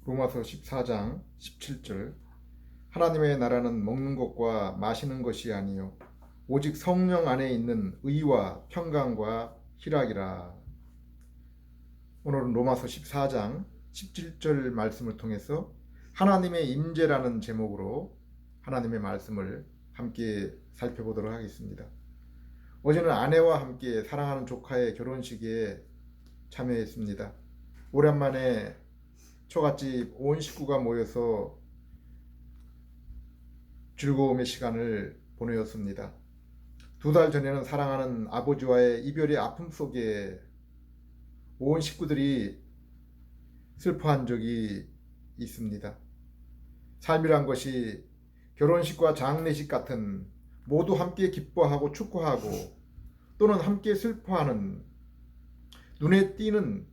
로마서 14장 17절 하나님의 나라는 먹는 것과 마시는 것이 아니요 오직 성령 안에 있는 의와 평강과 희락이라. 오늘은 로마서 14장 17절 말씀을 통해서 하나님의 임재라는 제목으로 하나님의 말씀을 함께 살펴보도록 하겠습니다. 어제는 아내와 함께 사랑하는 조카의 결혼식에 참여했습니다. 오랜만에 처갓집 온 식구가 모여서 즐거움의 시간을 보내었습니다. 2달 전에는 사랑하는 아버지와의 이별의 아픔 속에 온 식구들이 슬퍼한 적이 있습니다. 삶이란 것이 결혼식과 장례식 같은 모두 함께 기뻐하고 축구하고 또는 함께 슬퍼하는 눈에 띄는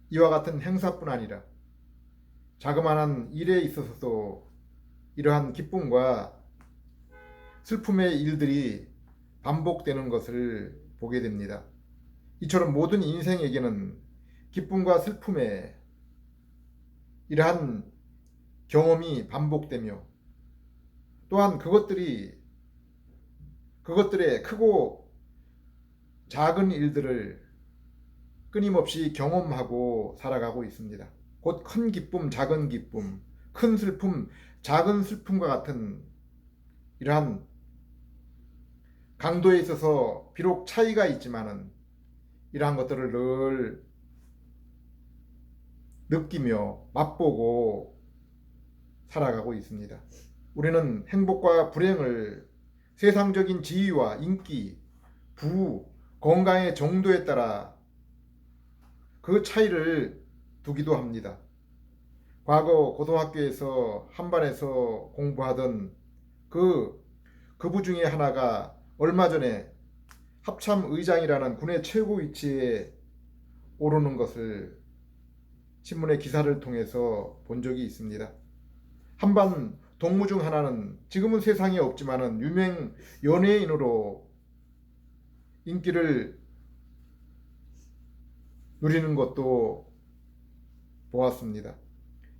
이와 같은 행사뿐 아니라 자그마한 일에 있어서도 이러한 기쁨과 슬픔의 일들이 반복되는 것을 보게 됩니다. 이처럼 모든 인생에게는 기쁨과 슬픔의 이러한 경험이 반복되며 또한 그것들의 크고 작은 일들을 끊임없이 경험하고 살아가고 있습니다. 곧 큰 기쁨, 작은 기쁨, 큰 슬픔, 작은 슬픔과 같은 이러한 강도에 있어서 비록 차이가 있지만은 이러한 것들을 늘 느끼며 맛보고 살아가고 있습니다. 우리는 행복과 불행을 세상적인 지위와 인기, 부우, 건강의 정도에 따라 그 차이를 두기도 합니다. 과거 고등학교에서 한 반에서 공부하던 그부 중에 하나가 얼마 전에 합참의장이라는 군의 최고 위치에 오르는 것을 신문의 기사를 통해서 본 적이 있습니다. 한반 동무 중 하나는 지금은 세상에 없지만은 유명 연예인으로 인기를 누리는 것도 보았습니다.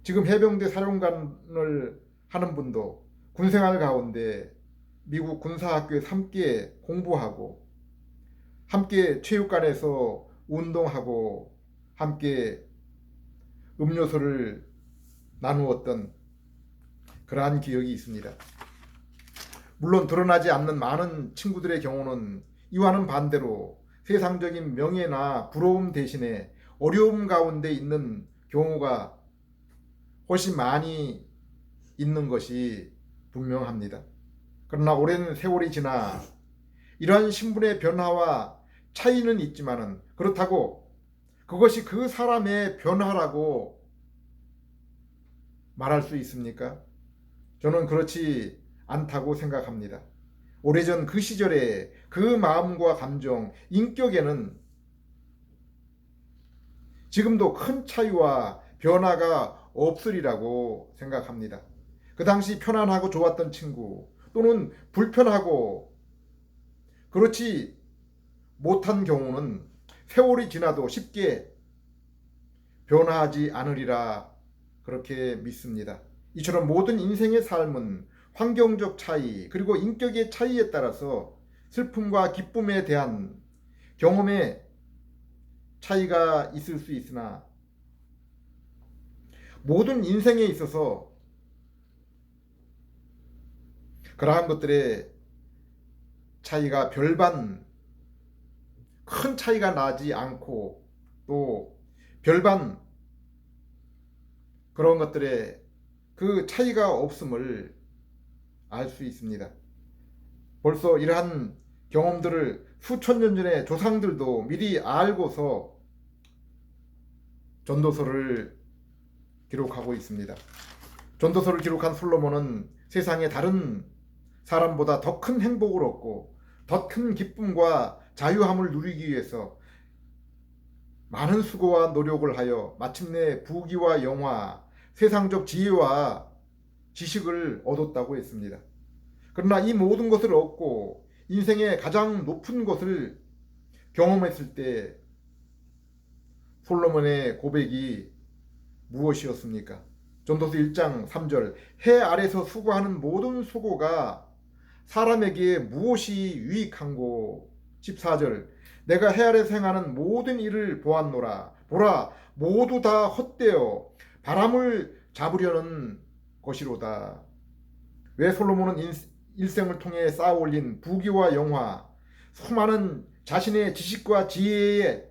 지금 해병대 사령관을 하는 분도 군생활 가운데 미국 군사학교에서 함께 공부하고 함께 체육관에서 운동하고 함께 음료수를 나누었던 그러한 기억이 있습니다. 물론 드러나지 않는 많은 친구들의 경우는 이와는 반대로 세상적인 명예나 부러움 대신에 어려움 가운데 있는 경우가 훨씬 많이 있는 것이 분명합니다. 그러나 오랜 세월이 지나 이러한 신분의 변화와 차이는 있지만은 그렇다고 그것이 그 사람의 변화라고 말할 수 있습니까? 저는 그렇지 않다고 생각합니다. 오래전 그 시절에 그 마음과 감정, 인격에는 지금도 큰 차이와 변화가 없으리라고 생각합니다. 그 당시 편안하고 좋았던 친구 또는 불편하고 그렇지 못한 경우는 세월이 지나도 쉽게 변화하지 않으리라 그렇게 믿습니다. 이처럼 모든 인생의 삶은 환경적 차이 그리고 인격의 차이에 따라서 슬픔과 기쁨에 대한 경험의 차이가 있을 수 있으나 모든 인생에 있어서 그러한 것들의 차이가 별반 큰 차이가 나지 않고 또 별반 그런 것들의 그 차이가 없음을 알 수 있습니다. 벌써 이러한 경험들을 수천 년 전에 조상들도 미리 알고서 전도서를 기록하고 있습니다. 전도서를 기록한 솔로몬은 세상의 다른 사람보다 더 큰 행복을 얻고 더 큰 기쁨과 자유함을 누리기 위해서 많은 수고와 노력을 하여 마침내 부귀와 영화, 세상적 지혜와 지식을 얻었다고 했습니다. 그러나 이 모든 것을 얻고 인생의 가장 높은 것을 경험했을 때 솔로몬의 고백이 무엇이었습니까? 전도서 1장 3절 해 아래서 수고하는 모든 수고가 사람에게 무엇이 유익한고 14절 내가 해 아래서 행하는 모든 일을 보았노라 보라 모두 다 헛되어 바람을 잡으려는 것이로다. 왜 솔로몬은 일생을 통해 쌓아올린 부귀와 영화 수많은 자신의 지식과 지혜에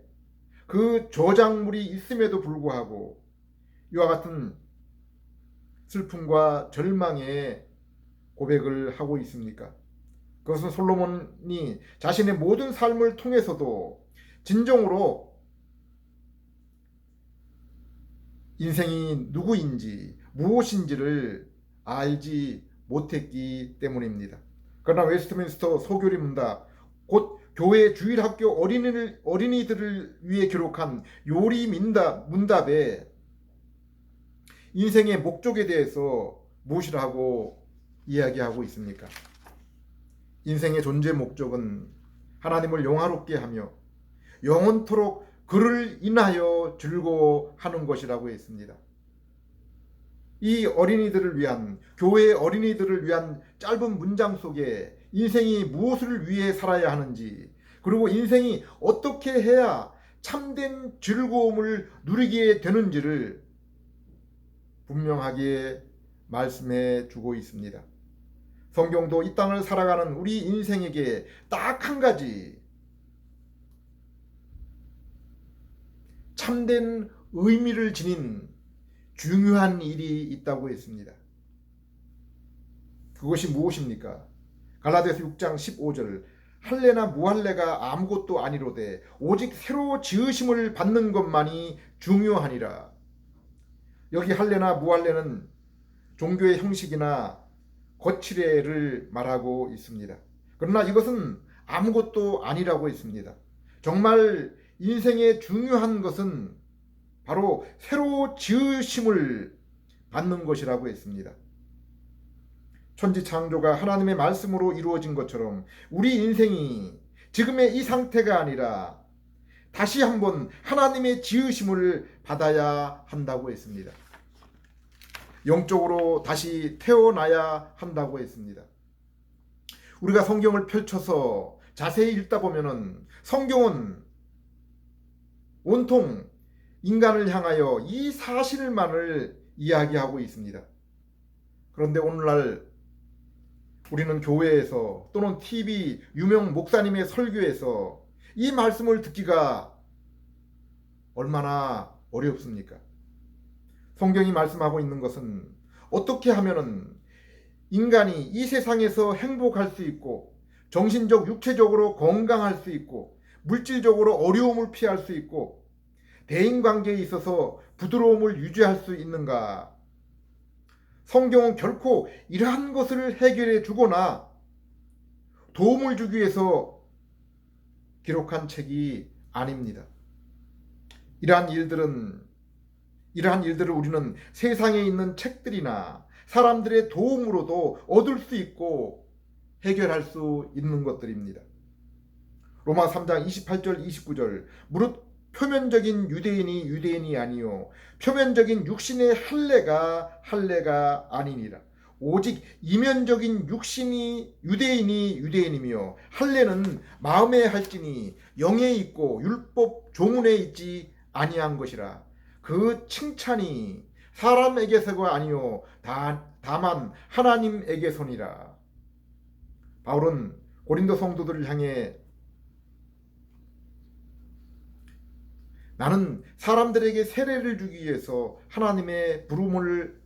그 저작물이 있음에도 불구하고 이와 같은 슬픔과 절망의 고백을 하고 있습니까? 그것은 솔로몬이 자신의 모든 삶을 통해서도 진정으로 인생이 누구인지 무엇인지를 알지 못했기 때문입니다. 그러나 웨스트민스터 소교리 문답 곧 교회 주일학교 어린이들을 위해 기록한 요리 문답에 인생의 목적에 대해서 무엇이라고 이야기하고 있습니까? 인생의 존재 목적은 하나님을 영화롭게 하며 영원토록 그를 인하여 즐거워하는 것이라고 했습니다. 이 어린이들을 위한 교회의 어린이들을 위한 짧은 문장 속에 인생이 무엇을 위해 살아야 하는지 그리고 인생이 어떻게 해야 참된 즐거움을 누리게 되는지를 분명하게 말씀해 주고 있습니다. 성경도 이 땅을 살아가는 우리 인생에게 딱 한 가지 참된 의미를 지닌 중요한 일이 있다고 했습니다. 그것이 무엇입니까? 갈라디아서 6장 15절 할례나 무할례가 아무것도 아니로되 오직 새로 지으심을 받는 것만이 중요하니라. 여기 할례나 무할례는 종교의 형식이나 거칠애를 말하고 있습니다. 그러나 이것은 아무것도 아니라고 했습니다. 정말 인생의 중요한 것은 바로 새로 지으심을 받는 것이라고 했습니다. 천지 창조가 하나님의 말씀으로 이루어진 것처럼 우리 인생이 지금의 이 상태가 아니라 다시 한번 하나님의 지으심을 받아야 한다고 했습니다. 영적으로 다시 태어나야 한다고 했습니다. 우리가 성경을 펼쳐서 자세히 읽다 보면은 성경은 온통 인간을 향하여 이 사실만을 이야기하고 있습니다. 그런데 오늘날 우리는 교회에서 또는 TV 유명 목사님의 설교에서 이 말씀을 듣기가 얼마나 어렵습니까? 성경이 말씀하고 있는 것은 어떻게 하면은 인간이 이 세상에서 행복할 수 있고 정신적 육체적으로 건강할 수 있고 물질적으로 어려움을 피할 수 있고 대인관계에 있어서 부드러움을 유지할 수 있는가? 성경은 결코 이러한 것을 해결해 주거나 도움을 주기 위해서 기록한 책이 아닙니다. 이러한 일들을 우리는 세상에 있는 책들이나 사람들의 도움으로도 얻을 수 있고 해결할 수 있는 것들입니다. 로마 3장 28절 29절 무릇 표면적인 유대인이 아니요 표면적인 육신의 할례가 아니니라. 오직 이면적인 육신이 유대인이며 할례는 마음에 할지니 영에 있고 율법 조문에 있지 아니한 것이라. 그 칭찬이 사람에게서가 아니요 다만 하나님에게서니라. 바울은 고린도 성도들을 향해 나는 사람들에게 세례를 주기 위해서 하나님의 부름을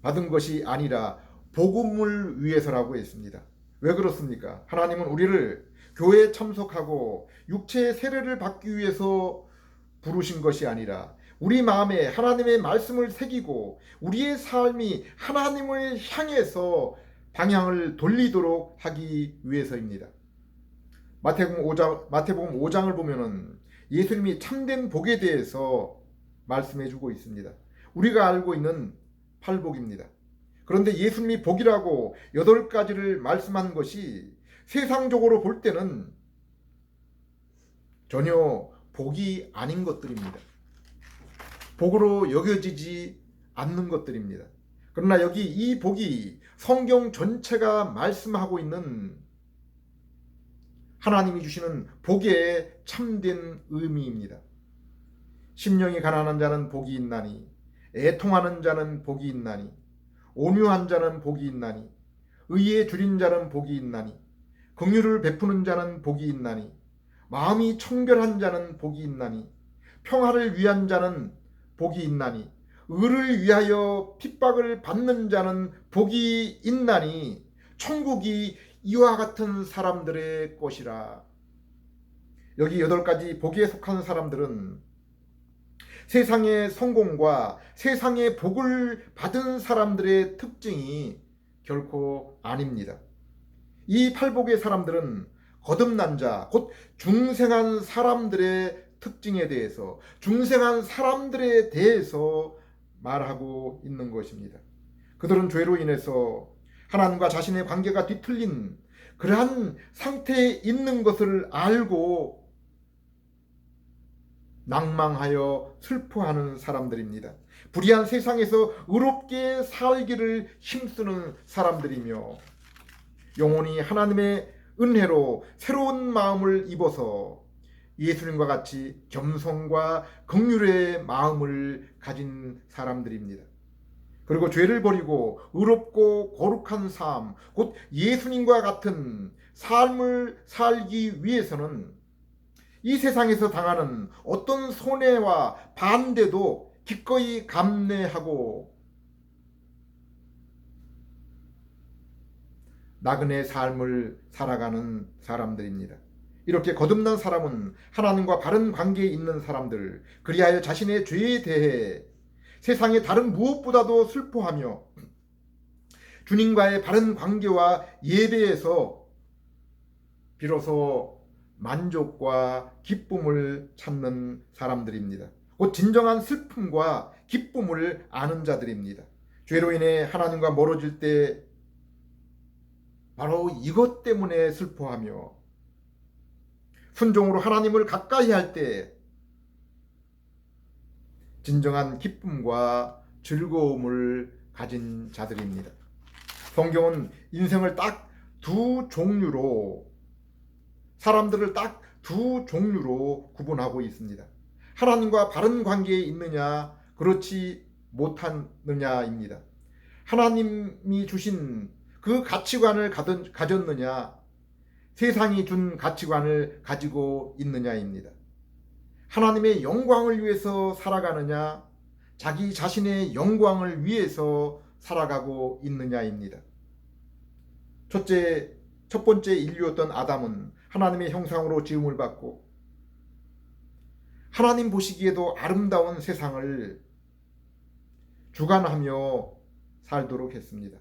받은 것이 아니라 복음을 위해서라고 했습니다. 왜 그렇습니까? 하나님은 우리를 교회에 참석하고 육체의 세례를 받기 위해서 부르신 것이 아니라 우리 마음에 하나님의 말씀을 새기고 우리의 삶이 하나님을 향해서 방향을 돌리도록 하기 위해서입니다. 마태복음 5장을 보면은 예수님이 참된 복에 대해서 말씀해 주고 있습니다. 우리가 알고 있는 팔복입니다. 그런데 예수님이 복이라고 8가지를 말씀한 것이 세상적으로 볼 때는 전혀 복이 아닌 것들입니다. 복으로 여겨지지 않는 것들입니다. 그러나 여기 이 복이 성경 전체가 말씀하고 있는 하나님이 주시는 복의 참된 의미입니다. 심령이 가난한 자는 복이 있나니, 애통하는 자는 복이 있나니, 온유한 자는 복이 있나니, 의에 줄인 자는 복이 있나니, 긍휼을 베푸는 자는 복이 있나니, 마음이 청결한 자는 복이 있나니, 평화를 위한 자는 복이 있나니, 의를 위하여 핍박을 받는 자는 복이 있나니, 천국이 이와 같은 사람들의 것이라. 여기 8가지 복에 속한 사람들은 세상의 성공과 세상의 복을 받은 사람들의 특징이 결코 아닙니다. 이 8복의 사람들은 거듭난 자, 곧 중생한 사람들의 특징에 대해서, 중생한 사람들에 대해서 말하고 있는 것입니다. 그들은 죄로 인해서 하나님과 자신의 관계가 뒤틀린 그러한 상태에 있는 것을 알고 낭망하여 슬퍼하는 사람들입니다. 불의한 세상에서 의롭게 살기를 힘쓰는 사람들이며 영혼이 하나님의 은혜로 새로운 마음을 입어서 예수님과 같이 겸손과 긍휼의 마음을 가진 사람들입니다. 그리고 죄를 버리고 의롭고 거룩한 삶, 곧 예수님과 같은 삶을 살기 위해서는 이 세상에서 당하는 어떤 손해와 반대도 기꺼이 감내하고 나그네 삶을 살아가는 사람들입니다. 이렇게 거듭난 사람은 하나님과 바른 관계에 있는 사람들, 그리하여 자신의 죄에 대해 세상의 다른 무엇보다도 슬퍼하며 주님과의 바른 관계와 예배에서 비로소 만족과 기쁨을 찾는 사람들입니다. 곧 진정한 슬픔과 기쁨을 아는 자들입니다. 죄로 인해 하나님과 멀어질 때 바로 이것 때문에 슬퍼하며 순종으로 하나님을 가까이 할 때 진정한 기쁨과 즐거움을 가진 자들입니다. 성경은 인생을 딱 두 종류로, 사람들을 딱 두 종류로 구분하고 있습니다. 하나님과 바른 관계에 있느냐, 그렇지 못하느냐입니다. 하나님이 주신 그 가치관을 가졌느냐, 세상이 준 가치관을 가지고 있느냐입니다. 하나님의 영광을 위해서 살아가느냐, 자기 자신의 영광을 위해서 살아가고 있느냐입니다. 첫 번째 인류였던 아담은 하나님의 형상으로 지음을 받고 하나님 보시기에도 아름다운 세상을 주관하며 살도록 했습니다.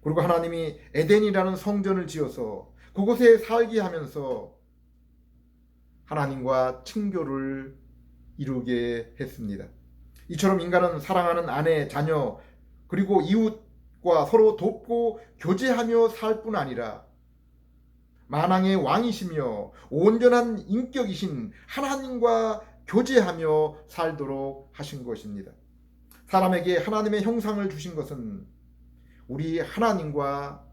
그리고 하나님이 에덴이라는 성전을 지어서 그곳에 살게 하면서 하나님과 친교를 이루게 했습니다. 이처럼 인간은 사랑하는 아내, 자녀, 그리고 이웃과 서로 돕고 교제하며 살 뿐 아니라 만왕의 왕이시며 온전한 인격이신 하나님과 교제하며 살도록 하신 것입니다. 사람에게 하나님의 형상을 주신 것은 우리 하나님과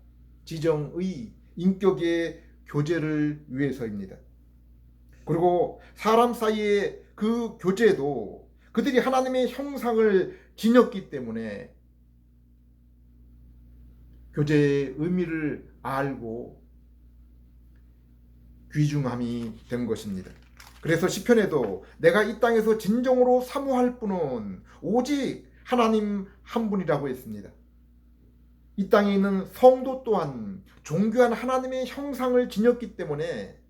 지정의 인격의 교제를 위해서입니다. 그리고 사람 사이의 그 교제도 그들이 하나님의 형상을 지녔기 때문에 교제의 의미를 알고 귀중함이 된 것입니다. 그래서 시편에도 내가 이 땅에서 진정으로 사모할 분은 오직 하나님 한 분이라고 했습니다. 이 땅에 있는 성도 또한 존귀한 하나님의 형상을 지녔기 때문에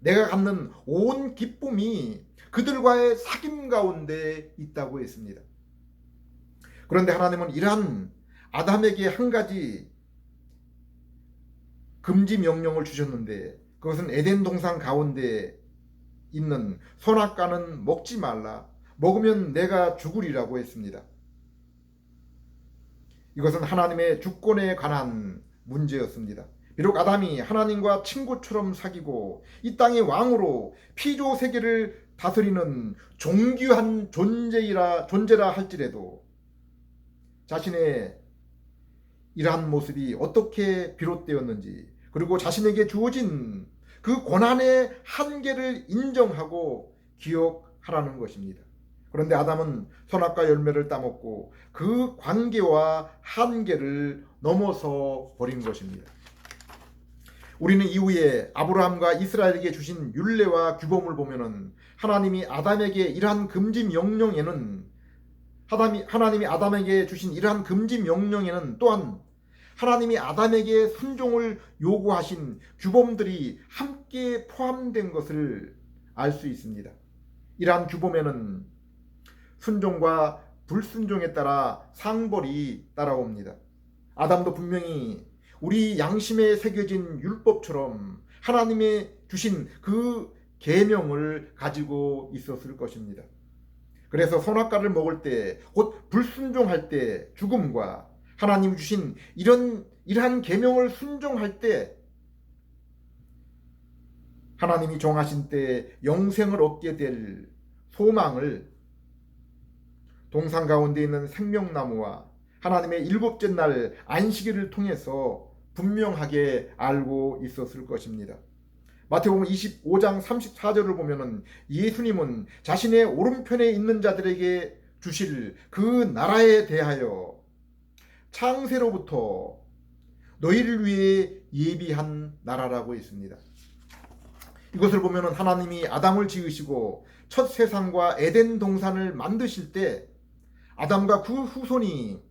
내가 갖는 온 기쁨이 그들과의 사귐 가운데 있다고 했습니다. 그런데 하나님은 이러한 아담에게 한 가지 금지 명령을 주셨는데 그것은 에덴 동산 가운데 있는 선악과는 먹지 말라. 먹으면 내가 죽으리라고 했습니다. 이것은 하나님의 주권에 관한 문제였습니다. 비록 아담이 하나님과 친구처럼 사귀고 이 땅의 왕으로 피조 세계를 다스리는 존귀한 존재라 할지라도 자신의 이러한 모습이 어떻게 비롯되었는지, 그리고 자신에게 주어진 그 고난의 한계를 인정하고 기억하라는 것입니다. 그런데 아담은 선악과 열매를 따먹고 그 관계와 한계를 넘어서 버린 것입니다. 우리는 이후에 아브라함과 이스라엘에게 주신 율례와 규범을 보면은 하나님이 아담에게 주신 이러한 금지 명령에는 또한 하나님이 아담에게 순종을 요구하신 규범들이 함께 포함된 것을 알 수 있습니다. 이러한 규범에는 순종과 불순종에 따라 상벌이 따라옵니다. 아담도 분명히 우리 양심에 새겨진 율법처럼 하나님의 주신 그 계명을 가지고 있었을 것입니다. 그래서 선악과를 먹을 때, 곧 불순종할 때 죽음과 하나님이 주신 이러한 계명을 순종할 때 하나님이 정하신 때 영생을 얻게 될 소망을 동산 가운데 있는 생명나무와 하나님의 일곱째 날 안식일을 통해서 분명하게 알고 있었을 것입니다. 마태복음 25장 34절을 보면은 예수님은 자신의 오른편에 있는 자들에게 주실 그 나라에 대하여 창세로부터 너희를 위해 예비한 나라라고 했습니다. 이것을 보면은 하나님이 아담을 지으시고 첫 세상과 에덴 동산을 만드실 때 아담과 그 후손이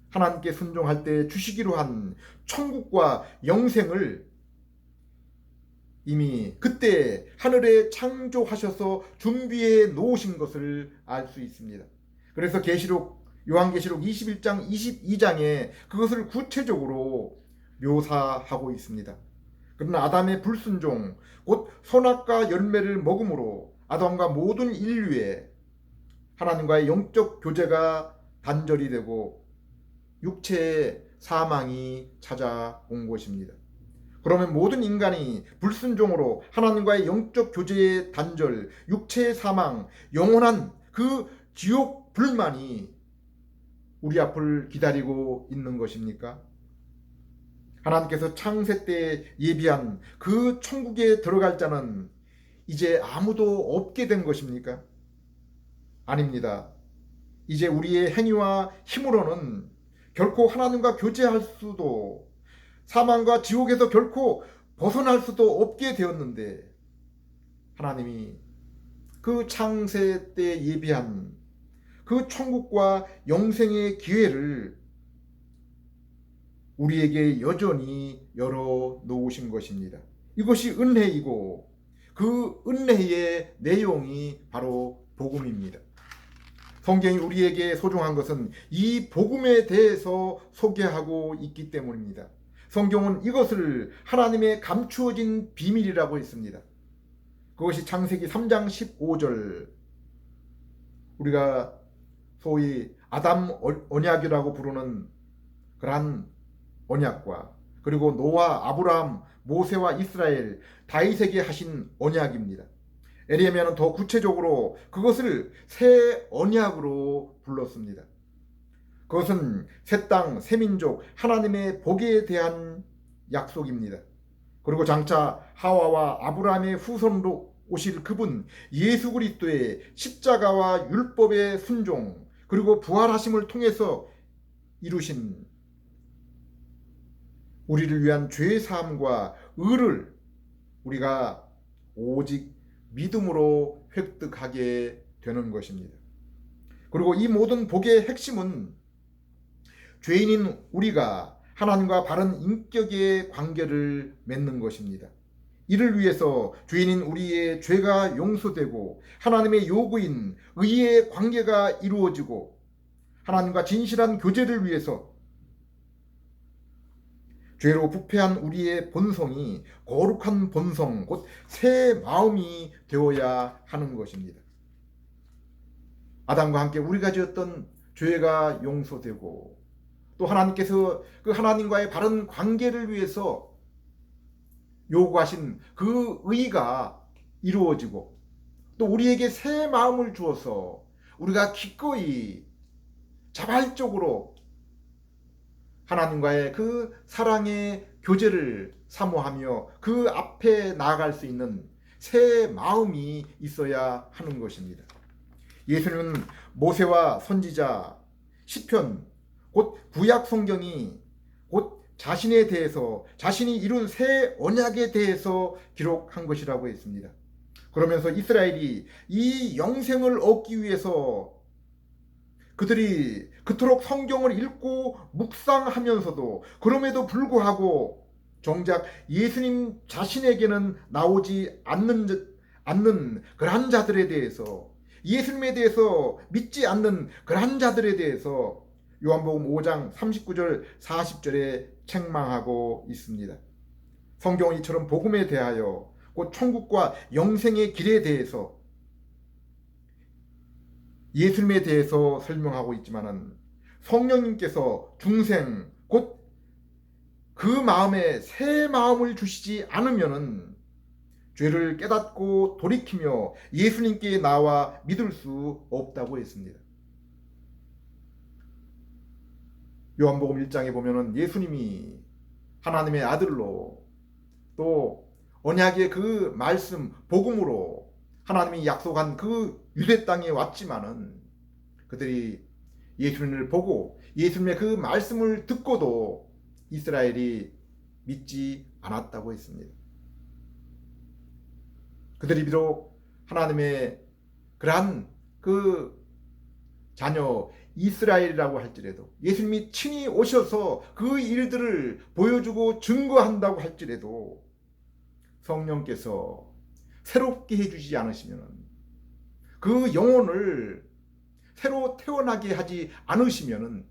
하나님께 순종할 때 주시기로 한 천국과 영생을 이미 그때 하늘에 창조하셔서 준비해 놓으신 것을 알 수 있습니다. 그래서 요한계시록 21장 22장에 그것을 구체적으로 묘사하고 있습니다. 그러나 아담의 불순종, 곧 선악과 열매를 먹음으로 아담과 모든 인류의 하나님과의 영적 교제가 단절이 되고 육체의 사망이 찾아온 것입니다. 그러면 모든 인간이 불순종으로 하나님과의 영적 교제의 단절, 육체의 사망, 영원한 그 지옥 불만이 우리 앞을 기다리고 있는 것입니까? 하나님께서 창세 때 예비한 그 천국에 들어갈 자는 이제 아무도 없게 된 것입니까? 아닙니다. 이제 우리의 행위와 힘으로는 결코 하나님과 교제할 수도, 사망과 지옥에서 결코 벗어날 수도 없게 되었는데, 하나님이 그 창세 때 예비한 그 천국과 영생의 기회를 우리에게 여전히 열어 놓으신 것입니다. 이것이 은혜이고 그 은혜의 내용이 바로 복음입니다. 성경이 우리에게 소중한 것은 이 복음에 대해서 소개하고 있기 때문입니다. 성경은 이것을 하나님의 감추어진 비밀이라고 했습니다. 그것이 창세기 3장 15절, 우리가 소위 아담 언약이라고 부르는 그러한 언약과, 그리고 노아, 아브라함, 모세와 이스라엘, 다윗에게 하신 언약입니다. 에레미야는 더 구체적으로 그것을 새 언약으로 불렀습니다. 그것은 새 땅, 새 민족, 하나님의 복에 대한 약속입니다. 그리고 장차 하와와 아브라함의 후손으로 오실 그분 예수 그리스도의 십자가와 율법의 순종, 그리고 부활하심을 통해서 이루신 우리를 위한 죄 사함과 의를 우리가 오직 믿음으로 획득하게 되는 것입니다. 그리고 이 모든 복의 핵심은 죄인인 우리가 하나님과 바른 인격의 관계를 맺는 것입니다. 이를 위해서 죄인인 우리의 죄가 용서되고 하나님의 요구인 의의 관계가 이루어지고 하나님과 진실한 교제를 위해서 죄로 부패한 우리의 본성이 거룩한 본성, 곧 새 마음이 되어야 하는 것입니다. 아담과 함께 우리가 지었던 죄가 용서되고 또 하나님께서 그 하나님과의 바른 관계를 위해서 요구하신 그 의가 이루어지고 또 우리에게 새 마음을 주어서 우리가 기꺼이 자발적으로 하나님과의 그 사랑의 교제를 사모하며 그 앞에 나아갈 수 있는 새 마음이 있어야 하는 것입니다. 예수님은 모세와 선지자, 시편, 곧 구약 성경이 곧 자신에 대해서, 자신이 이룬 새 언약에 대해서 기록한 것이라고 했습니다. 그러면서 이스라엘이 이 영생을 얻기 위해서 그들이 그토록 성경을 읽고 묵상하면서도 그럼에도 불구하고 정작 예수님 자신에게는 나오지 않는 그러한 자들에 대해서, 예수님에 대해서 믿지 않는 그러한 자들에 대해서 요한복음 5장 39절 40절에 책망하고 있습니다. 성경은 이처럼 복음에 대하여 곧 천국과 영생의 길에 대해서 예수님에 대해서 설명하고 있지만은 성령님께서 중생 곧 그 마음에 새 마음을 주시지 않으면은 죄를 깨닫고 돌이키며 예수님께 나와 믿을 수 없다고 했습니다. 요한복음 1장에 보면은 예수님이 하나님의 아들로 또 언약의 그 말씀 복음으로 하나님이 약속한 그 유대 땅에 왔지만은 그들이 예수님을 보고 예수님의 그 말씀을 듣고도 이스라엘이 믿지 않았다고 했습니다. 그들이 비록 하나님의 그러한 그 자녀 이스라엘이라고 할지라도, 예수님이 친히 오셔서 그 일들을 보여주고 증거한다고 할지라도 성령께서 새롭게 해주지 않으시면, 그 영혼을 새로 태어나게 하지 않으시면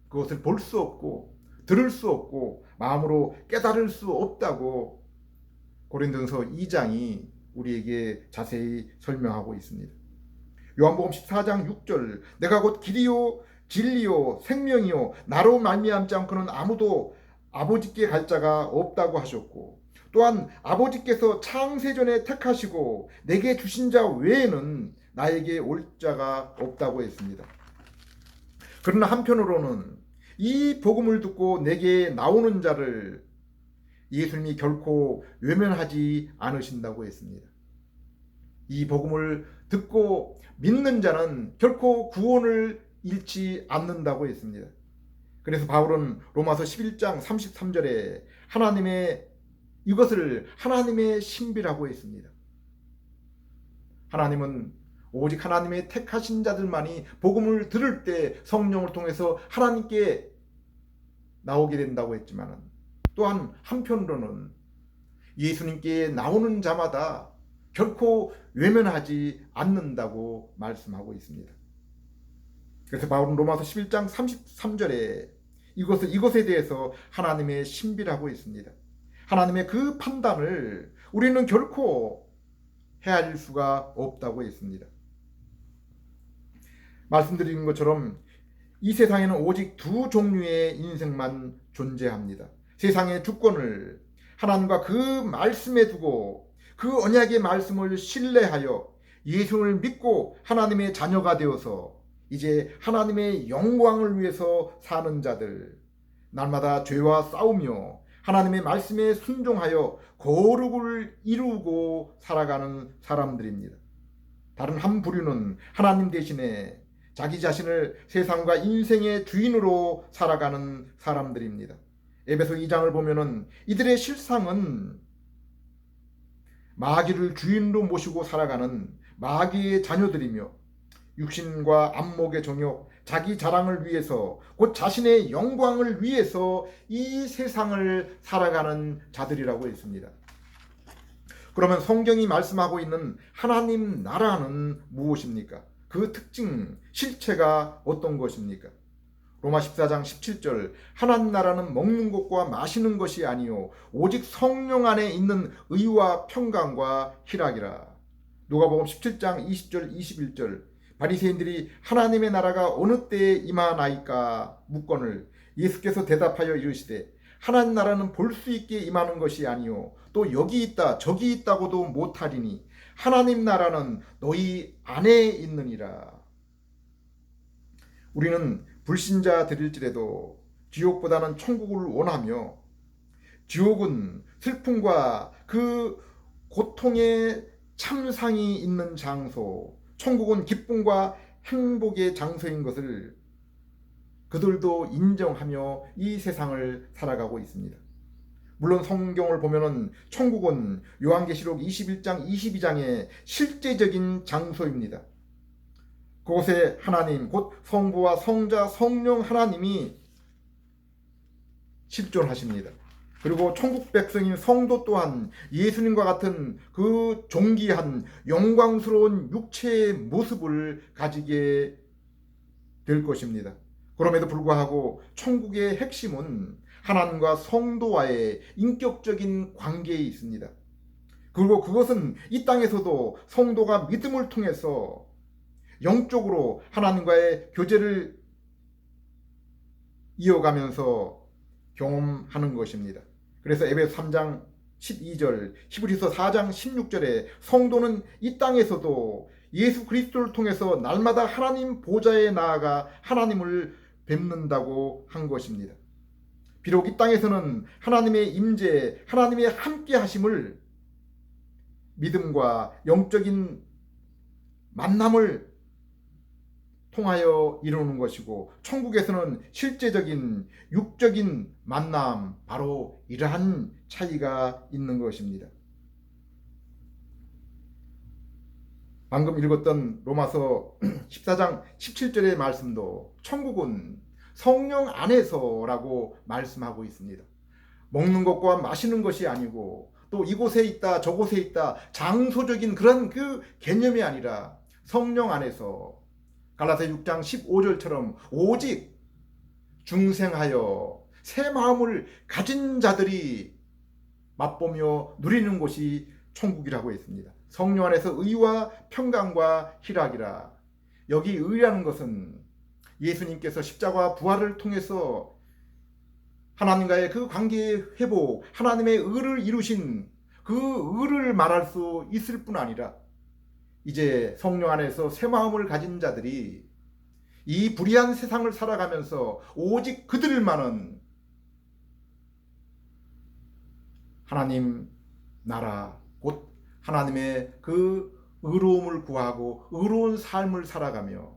그것을 볼 수 없고 들을 수 없고 마음으로 깨달을 수 없다고 고린도전서 2장이 우리에게 자세히 설명하고 있습니다. 요한복음 14장 6절, 내가 곧 길이요 진리요 생명이요 나로 말미암지 않고는 아무도 아버지께 갈 자가 없다고 하셨고, 또한 아버지께서 창세전에 택하시고 내게 주신 자 외에는 나에게 올 자가 없다고 했습니다. 그러나 한편으로는 이 복음을 듣고 내게 나오는 자를 예수님이 결코 외면하지 않으신다고 했습니다. 이 복음을 듣고 믿는 자는 결코 구원을 잃지 않는다고 했습니다. 그래서 바울은 로마서 11장 33절에 이것을 하나님의 신비라고 했습니다. 하나님은 오직 하나님의 택하신 자들만이 복음을 들을 때 성령을 통해서 하나님께 나오게 된다고 했지만, 또한 한편으로는 예수님께 나오는 자마다 결코 외면하지 않는다고 말씀하고 있습니다. 그래서 바울은 로마서 11장 33절에 이것에 대해서 하나님의 신비라고 했습니다. 하나님의 그 판단을 우리는 결코 헤아릴 수가 없다고 했습니다. 말씀드린 것처럼 이 세상에는 오직 두 종류의 인생만 존재합니다. 세상의 주권을 하나님과 그 말씀에 두고 그 언약의 말씀을 신뢰하여 예수를 믿고 하나님의 자녀가 되어서 이제 하나님의 영광을 위해서 사는 자들, 날마다 죄와 싸우며 하나님의 말씀에 순종하여 거룩을 이루고 살아가는 사람들입니다. 다른 한 부류는 하나님 대신에 자기 자신을 세상과 인생의 주인으로 살아가는 사람들입니다. 에베소 2장을 보면은 이들의 실상은 마귀를 주인으로 모시고 살아가는 마귀의 자녀들이며, 육신과 안목의 정욕, 자기 자랑을 위해서 곧 자신의 영광을 위해서 이 세상을 살아가는 자들이라고 했습니다. 그러면 성경이 말씀하고 있는 하나님 나라는 무엇입니까? 그 특징, 실체가 어떤 것입니까? 로마 14장 17절, 하나님 나라는 먹는 것과 마시는 것이 아니요 오직 성령 안에 있는 의와 평강과 희락이라. 누가복음 17장 20절 21절, 바리새인들이 하나님의 나라가 어느 때에 임하나이까 묻거늘 예수께서 대답하여 이르시되 하나님 나라는 볼 수 있게 임하는 것이 아니요 또 여기 있다 저기 있다고도 못하리니 하나님 나라는 너희 안에 있느니라. 우리는 불신자들일지라도 지옥보다는 천국을 원하며, 지옥은 슬픔과 그 고통의 참상이 있는 장소, 천국은 기쁨과 행복의 장소인 것을 그들도 인정하며 이 세상을 살아가고 있습니다. 물론 성경을 보면은 천국은 요한계시록 21장 22장의 실제적인 장소입니다. 그곳에 하나님 곧 성부와 성자 성령 하나님이 실존하십니다. 그리고 천국 백성인 성도 또한 예수님과 같은 그 존귀한 영광스러운 육체의 모습을 가지게 될 것입니다. 그럼에도 불구하고 천국의 핵심은 하나님과 성도와의 인격적인 관계에 있습니다. 그리고 그것은 이 땅에서도 성도가 믿음을 통해서 영적으로 하나님과의 교제를 이어가면서 경험하는 것입니다. 그래서 에베소 3장 12절, 히브리서 4장 16절에 성도는 이 땅에서도 예수 그리스도를 통해서 날마다 하나님 보좌에 나아가 하나님을 뵙는다고 한 것입니다. 비록 이 땅에서는 하나님의 임재, 하나님의 함께 하심을 믿음과 영적인 만남을 통하여 이루는 것이고, 천국에서는 실제적인 육적인 만남, 바로 이러한 차이가 있는 것입니다. 방금 읽었던 로마서 14장 17절의 말씀도 천국은 성령 안에서라고 말씀하고 있습니다. 먹는 것과 마시는 것이 아니고, 또 이곳에 있다 저곳에 있다 장소적인 그런 그 개념이 아니라 성령 안에서, 갈라디아 6장 15절처럼 오직 중생하여 새 마음을 가진 자들이 맛보며 누리는 곳이 천국이라고 했습니다. 성령 안에서 의와 평강과 희락이라. 여기 의라는 것은 예수님께서 십자가 부활을 통해서 하나님과의 그 관계의 회복, 하나님의 의를 이루신 그 의를 말할 수 있을 뿐 아니라, 이제 성령 안에서 새 마음을 가진 자들이 이 불의한 세상을 살아가면서 오직 그들만은 하나님 나라, 곧 하나님의 그 의로움을 구하고 의로운 삶을 살아가며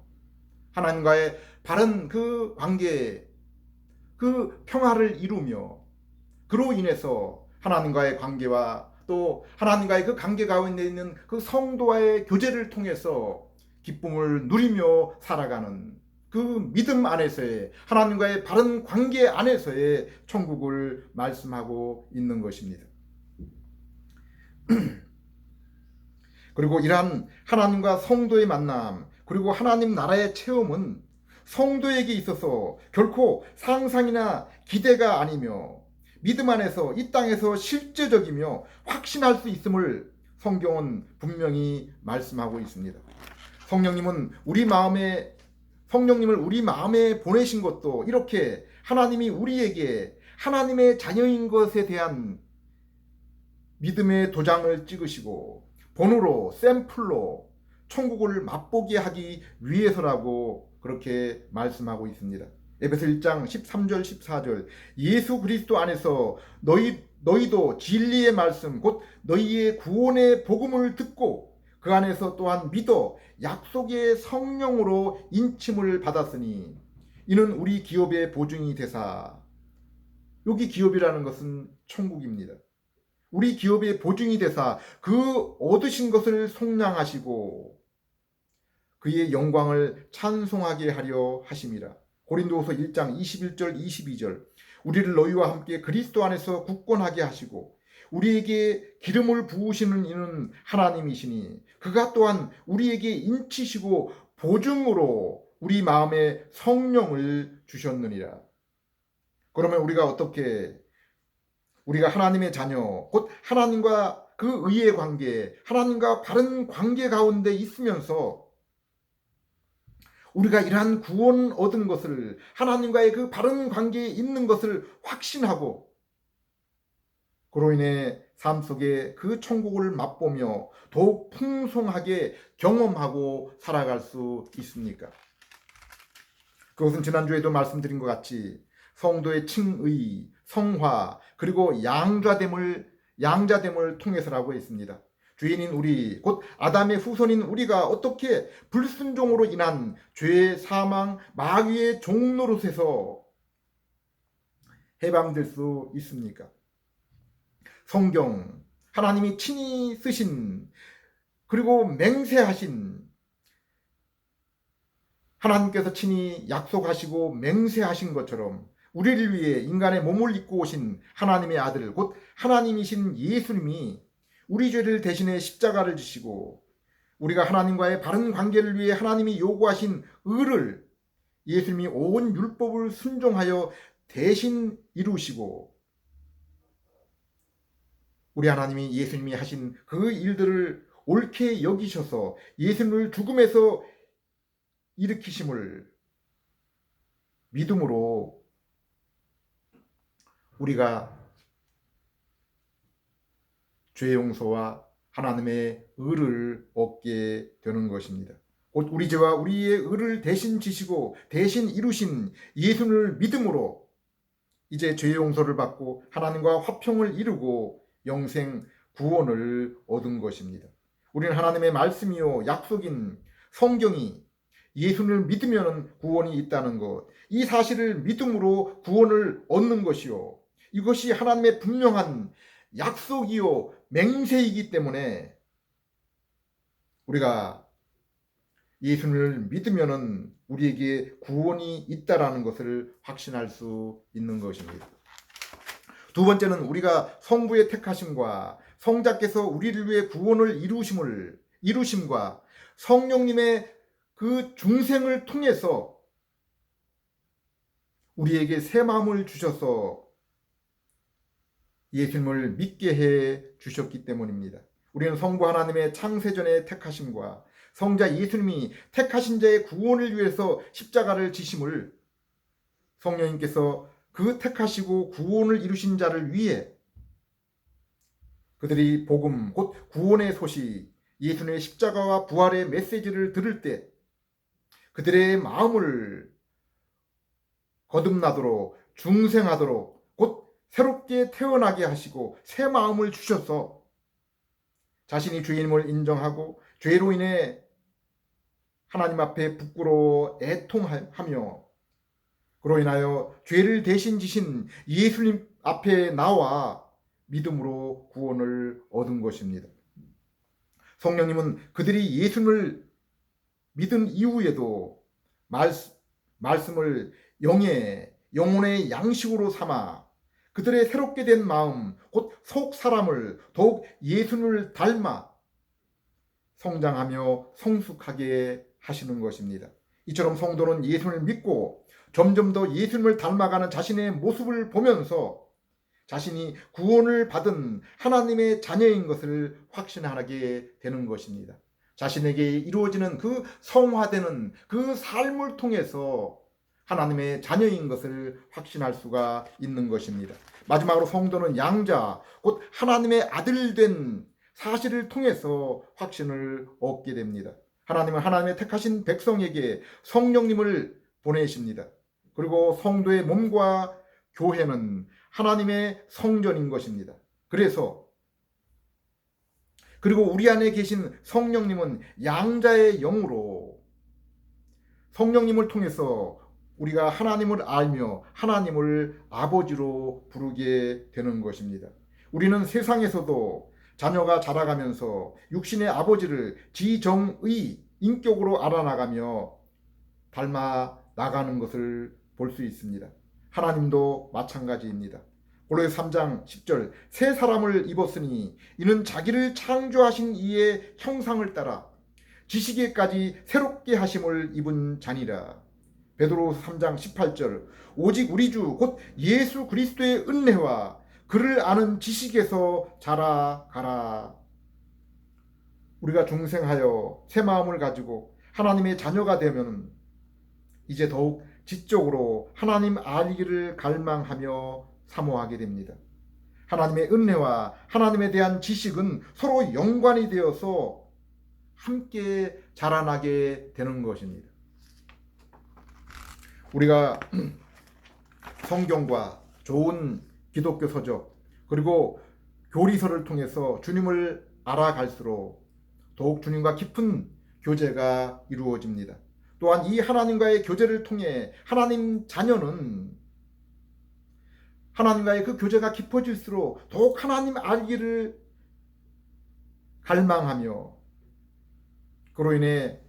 하나님과의 바른 그 관계, 그 평화를 이루며, 그로 인해서 하나님과의 관계와 또 하나님과의 그 관계 가운데 있는 그 성도와의 교제를 통해서 기쁨을 누리며 살아가는 그 믿음 안에서의, 하나님과의 바른 관계 안에서의 천국을 말씀하고 있는 것입니다. 그리고 이러한 하나님과 성도의 만남, 그리고 하나님 나라의 체험은 성도에게 있어서 결코 상상이나 기대가 아니며 믿음 안에서 이 땅에서 실제적이며 확신할 수 있음을 성경은 분명히 말씀하고 있습니다. 성령님을 우리 마음에 보내신 것도 이렇게 하나님이 우리에게 하나님의 자녀인 것에 대한 믿음의 도장을 찍으시고 본으로, 샘플로 천국을 맛보게 하기 위해서라고 그렇게 말씀하고 있습니다. 에베소 1장 13절 14절, 예수 그리스도 안에서 너희도 진리의 말씀 곧 너희의 구원의 복음을 듣고 그 안에서 또한 믿어 약속의 성령으로 인침을 받았으니 이는 우리 기업의 보증이 되사. 여기 기업이라는 것은 천국입니다. 우리 기업의 보증이 되사 그 얻으신 것을 속량하시고 그의 영광을 찬송하게 하려 하심이라. 고린도후서 1장 21절 22절, 우리를 너희와 함께 그리스도 안에서 굳건하게 하시고 우리에게 기름을 부으시는 이는 하나님이시니 그가 또한 우리에게 인치시고 보증으로 우리 마음에 성령을 주셨느니라. 그러면 우리가 하나님의 자녀, 곧 하나님과 그 의의 관계, 하나님과 바른 관계 가운데 있으면서 우리가 이러한 구원 얻은 것을, 하나님과의 그 바른 관계에 있는 것을 확신하고 그로 인해 삶 속에 그 천국을 맛보며 더욱 풍성하게 경험하고 살아갈 수 있습니까? 그것은 지난주에도 말씀드린 것 같이 성도의 칭의, 성화, 그리고 양자됨을 통해서라고 했습니다. 죄인인 우리, 곧 아담의 후손인 우리가 어떻게 불순종으로 인한 죄, 사망, 마귀의 종노릇에서 해방될 수 있습니까? 성경, 하나님이 친히 쓰신, 그리고 맹세하신, 하나님께서 친히 약속하시고 맹세하신 것처럼 우리를 위해 인간의 몸을 입고 오신 하나님의 아들, 곧 하나님이신 예수님이 우리 죄를 대신해 십자가를 지시고 우리가 하나님과의 바른 관계를 위해 하나님이 요구하신 의를 예수님이 온 율법을 순종하여 대신 이루시고, 우리 하나님이 예수님이 하신 그 일들을 옳게 여기셔서 예수님을 죽음에서 일으키심을 믿음으로 우리가 죄 용서와 하나님의 의를 얻게 되는 것입니다. 곧 우리 죄와 우리의 의를 대신 지시고 대신 이루신 예수님을 믿음으로 이제 죄 용서를 받고 하나님과 화평을 이루고 영생 구원을 얻은 것입니다. 우리는 하나님의 말씀이요 약속인 성경이 예수님을 믿으면 구원이 있다는 것, 이 사실을 믿음으로 구원을 얻는 것이요, 이것이 하나님의 분명한 약속이요 맹세이기 때문에 우리가 예수님을 믿으면 우리에게 구원이 있다라는 것을 확신할 수 있는 것입니다. 두 번째는 우리가 성부의 택하심과 성자께서 우리를 위해 구원을 이루심과 성령님의 그 중생을 통해서 우리에게 새 마음을 주셔서 예수님을 믿게 해 주셨기 때문입니다. 우리는 성부 하나님의 창세전의 택하심과 성자 예수님이 택하신 자의 구원을 위해서 십자가를 지심을 성령님께서 그 택하시고 구원을 이루신 자를 위해 그들이 복음, 곧 구원의 소식, 예수님의 십자가와 부활의 메시지를 들을 때 그들의 마음을 거듭나도록 중생하도록 곧 새롭게 태어나게 하시고 새 마음을 주셔서 자신이 죄인임을 인정하고 죄로 인해 하나님 앞에 부끄러워 애통하며 그로 인하여 죄를 대신 지신 예수님 앞에 나와 믿음으로 구원을 얻은 것입니다. 성령님은 그들이 예수님을 믿은 이후에도 말씀을 영혼의 양식으로 삼아 그들의 새롭게 된 마음, 곧 속 사람을 더욱 예수님을 닮아 성장하며 성숙하게 하시는 것입니다. 이처럼 성도는 예수님을 믿고 점점 더 예수님을 닮아가는 자신의 모습을 보면서 자신이 구원을 받은 하나님의 자녀인 것을 확신하게 되는 것입니다. 자신에게 이루어지는 그 성화되는 그 삶을 통해서 하나님의 자녀인 것을 확신할 수가 있는 것입니다. 마지막으로 성도는 양자, 곧 하나님의 아들 된 사실을 통해서 확신을 얻게 됩니다. 하나님은 하나님의 택하신 백성에게 성령님을 보내십니다. 그리고 성도의 몸과 교회는 하나님의 성전인 것입니다. 그리고 우리 안에 계신 성령님은 양자의 영으로 성령님을 통해서 우리가 하나님을 알며 하나님을 아버지로 부르게 되는 것입니다. 우리는 세상에서도 자녀가 자라가면서 육신의 아버지를 지정의 인격으로 알아나가며 닮아 나가는 것을 볼 수 있습니다. 하나님도 마찬가지입니다. 골로새 3장 10절 새 사람을 입었으니 이는 자기를 창조하신 이의 형상을 따라 지시기까지 새롭게 하심을 입은 자니라. 베드로후서 3장 18절 오직 우리 주 곧 예수 그리스도의 은혜와 그를 아는 지식에서 자라가라. 우리가 중생하여 새 마음을 가지고 하나님의 자녀가 되면 이제 더욱 지적으로 하나님 알기를 갈망하며 사모하게 됩니다. 하나님의 은혜와 하나님에 대한 지식은 서로 연관이 되어서 함께 자라나게 되는 것입니다. 우리가 성경과 좋은 기독교 서적 그리고 교리서를 통해서 주님을 알아갈수록 더욱 주님과 깊은 교제가 이루어집니다. 또한 이 하나님과의 교제를 통해 하나님 자녀는 하나님과의 그 교제가 깊어질수록 더욱 하나님 알기를 갈망하며 그로 인해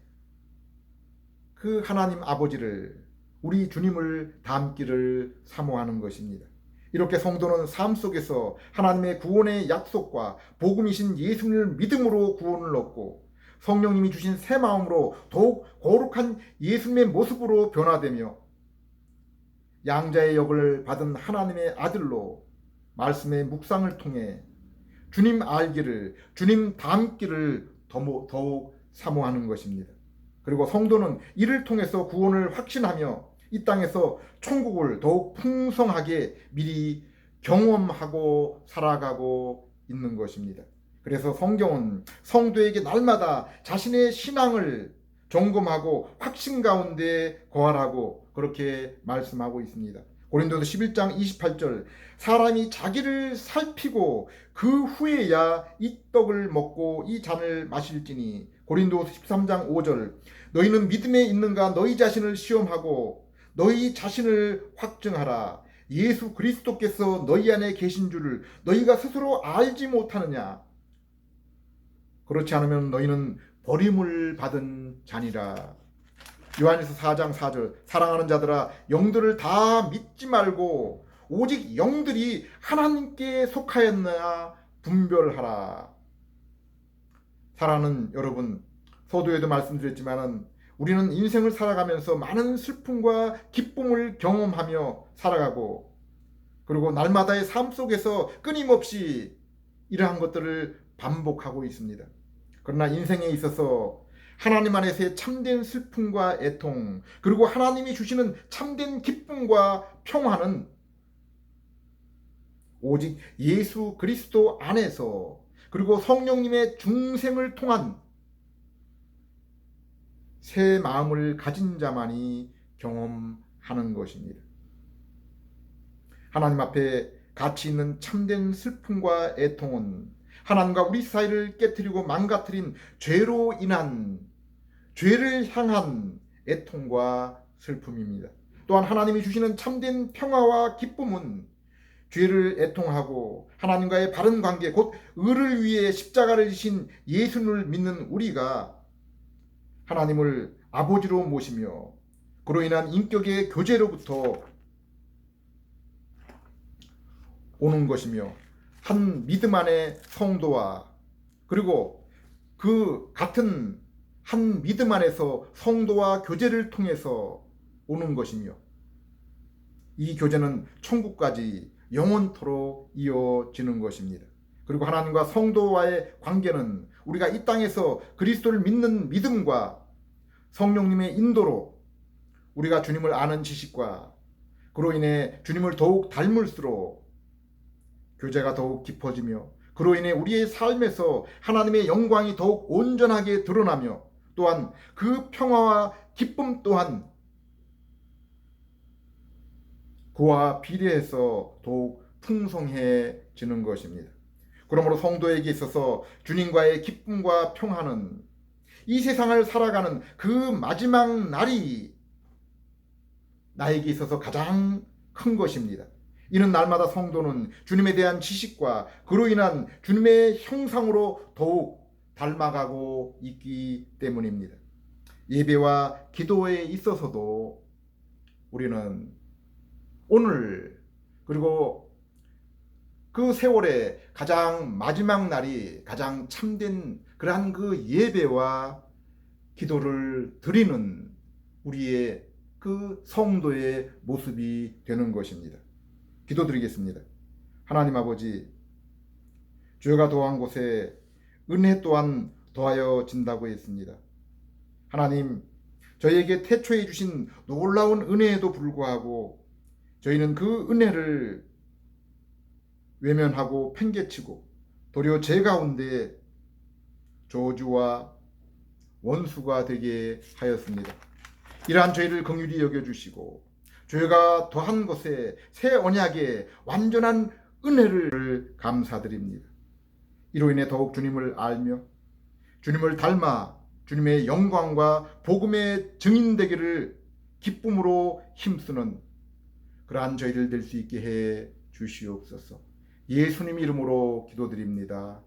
그 하나님 아버지를 우리 주님을 닮기를 사모하는 것입니다. 이렇게 성도는 삶 속에서 하나님의 구원의 약속과 복음이신 예수님을 믿음으로 구원을 얻고 성령님이 주신 새 마음으로 더욱 거룩한 예수님의 모습으로 변화되며 양자의 역을 받은 하나님의 아들로 말씀의 묵상을 통해 주님 알기를, 주님 닮기를 더욱 사모하는 것입니다. 그리고 성도는 이를 통해서 구원을 확신하며 이 땅에서 천국을 더욱 풍성하게 미리 경험하고 살아가고 있는 것입니다. 그래서 성경은 성도에게 날마다 자신의 신앙을 점검하고 확신 가운데 거하라고 그렇게 말씀하고 있습니다. 고린도서 11장 28절 사람이 자기를 살피고 그 후에야 이 떡을 먹고 이 잔을 마실지니 고린도서 13장 5절 너희는 믿음에 있는가 너희 자신을 시험하고 너희 자신을 확증하라. 예수 그리스도께서 너희 안에 계신 줄을 너희가 스스로 알지 못하느냐. 그렇지 않으면 너희는 버림을 받은 자니라. 요한일서 4장 4절 사랑하는 자들아 영들을 다 믿지 말고 오직 영들이 하나님께 속하였나 분별하라. 사랑하는 여러분, 서두에도 말씀드렸지만 우리는 인생을 살아가면서 많은 슬픔과 기쁨을 경험하며 살아가고 그리고 날마다의 삶 속에서 끊임없이 이러한 것들을 반복하고 있습니다. 그러나 인생에 있어서 하나님 안에서의 참된 슬픔과 애통 그리고 하나님이 주시는 참된 기쁨과 평화는 오직 예수 그리스도 안에서 그리고 성령님의 중생을 통한 새 마음을 가진 자만이 경험하는 것입니다. 하나님 앞에 가치 있는 참된 슬픔과 애통은 하나님과 우리 사이를 깨뜨리고 망가뜨린 죄로 인한 죄를 향한 애통과 슬픔입니다. 또한 하나님이 주시는 참된 평화와 기쁨은 죄를 애통하고 하나님과의 바른 관계 곧 의를 위해 십자가를 지신 예수를 믿는 우리가 하나님을 아버지로 모시며 그로 인한 인격의 교제로부터 오는 것이며 한 믿음 안의 성도와 그리고 그 같은 한 믿음 안에서 성도와 교제를 통해서 오는 것이며 이 교제는 천국까지 영원토록 이어지는 것입니다. 그리고 하나님과 성도와의 관계는 우리가 이 땅에서 그리스도를 믿는 믿음과 성령님의 인도로 우리가 주님을 아는 지식과 그로 인해 주님을 더욱 닮을수록 교제가 더욱 깊어지며 그로 인해 우리의 삶에서 하나님의 영광이 더욱 온전하게 드러나며 또한 그 평화와 기쁨 또한 그와 비례해서 더욱 풍성해지는 것입니다. 그러므로 성도에게 있어서 주님과의 기쁨과 평화는 이 세상을 살아가는 그 마지막 날이 나에게 있어서 가장 큰 것입니다. 이는 날마다 성도는 주님에 대한 지식과 그로 인한 주님의 형상으로 더욱 닮아가고 있기 때문입니다. 예배와 기도에 있어서도 우리는 오늘 그리고 그 세월의 가장 마지막 날이 가장 참된 그러한 그 예배와 기도를 드리는 우리의 그 성도의 모습이 되는 것입니다. 기도드리겠습니다. 하나님 아버지, 죄가 더한 곳에 은혜 또한 더하여진다고 했습니다. 하나님, 저희에게 태초에 주신 놀라운 은혜에도 불구하고 저희는 그 은혜를 외면하고 팽개치고 도리어 제 가운데 저주와 원수가 되게 하였습니다. 이러한 저희를 긍휼히 여겨주시고 저희가 더한 것에 새 언약의 완전한 은혜를 감사드립니다. 이로 인해 더욱 주님을 알며 주님을 닮아 주님의 영광과 복음의 증인 되기를 기쁨으로 힘쓰는 그러한 저희를 될 수 있게 해 주시옵소서. 예수님 이름으로 기도드립니다.